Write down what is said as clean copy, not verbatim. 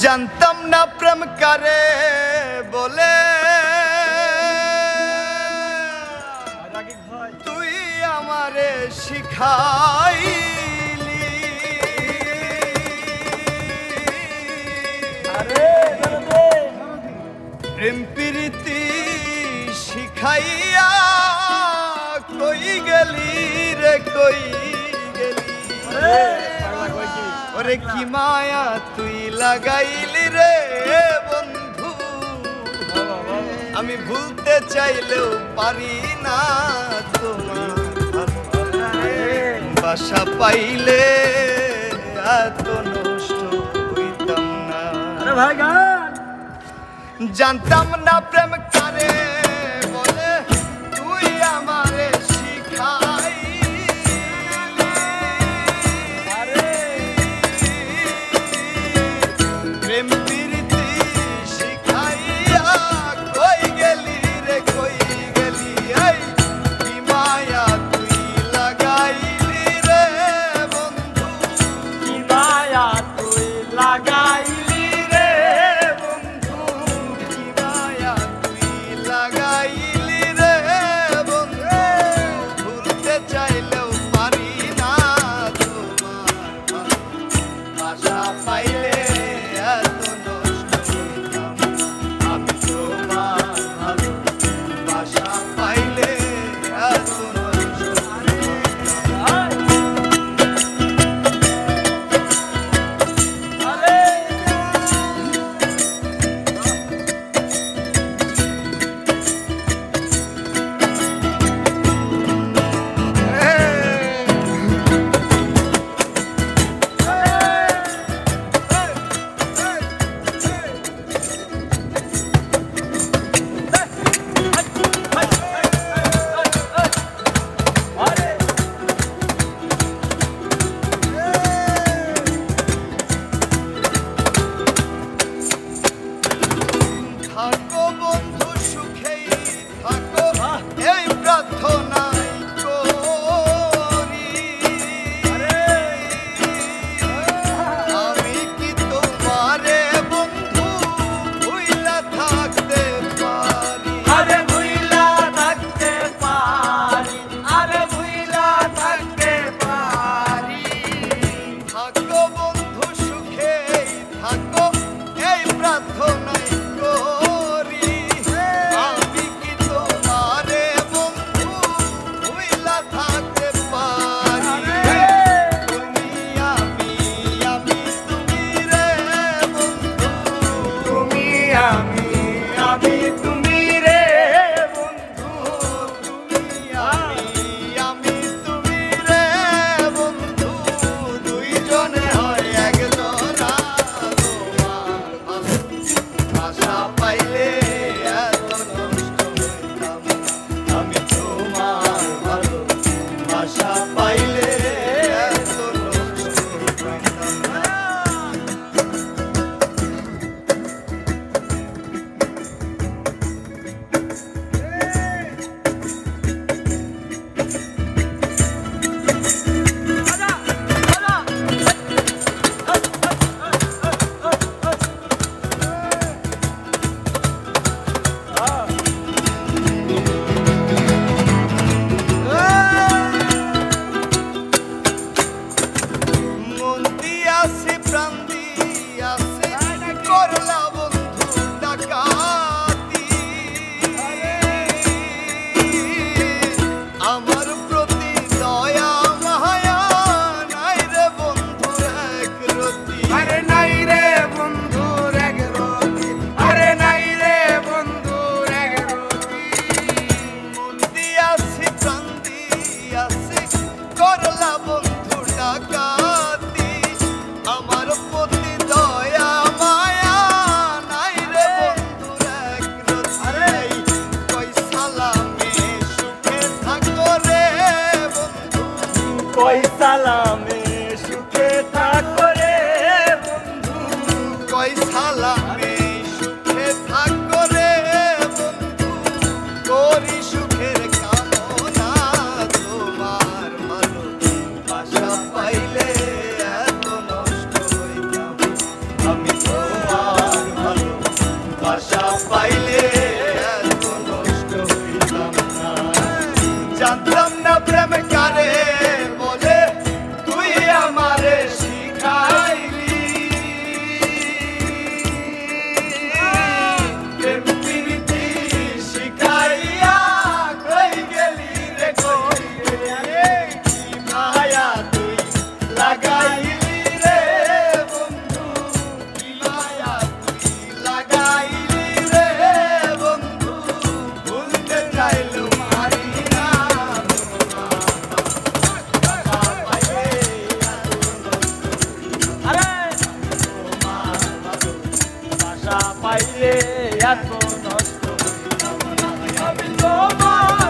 জানতাম না প্রেম কারে বলে তুই আমারে শিখাইলি প্রেম প্রীতি শিখাইয়া কই গেলি রে কই গেলি ওরে কি মায়া তুই লাগাইলি রে বন্ধু আমি ভুলতে চাইলেও পারি না তোমার বাসা পাইলে এত নষ্ট হইতাম না জানতাম না প্রেম কারে বলে তুই আমারে শিখাই প্রেম প্রীতি শিখাইয়া কই গেলি রে কই গেলি এই কি মায়া তুই লাগাইলি রে বন্ধু কি মায়া তুই লাগাইলি রে বন্ধু কি মায়া তুই লাগাইলি রে বন্ধু ভুলতে চাইলেও পারি না তোমার বাসা পাইলে থাকো বন্ধু সুখেই থাকো এই প্রার্থনাই করি আমি কি তোমারে বন্ধু ভুইলা থাকতে পারি আরে ভুইলা থাকতে পারি আরে ভুইলা থাকতে পারি থাকো বন্ধু সুখেই থাকো এই প্রার্থনাই কই সালামে সুখে থাকো রে বন্ধু কই সালামে সুখে থাকো রে বন্ধু করি সুখের কামনা তোমার ভালো বাসা পাইলে এত নষ্ট হইতাম আমি তোমার ভাষা পাইলে এত নষ্ট হইতাম না। জানতাম না প্রেম কারে বলে তুই আমারে শিখাইলি। প্রেম প্রীতি শিখাইয়া কই গেলি রে কই গেলি, কি মায়া তুই লাগাইলি রে বন্ধু, কি মায়া তুই লাগাইলি রে বন্ধু, ভুলতে চাইলুম হারি না। পাইলে এত নষ্ট আমি তোমার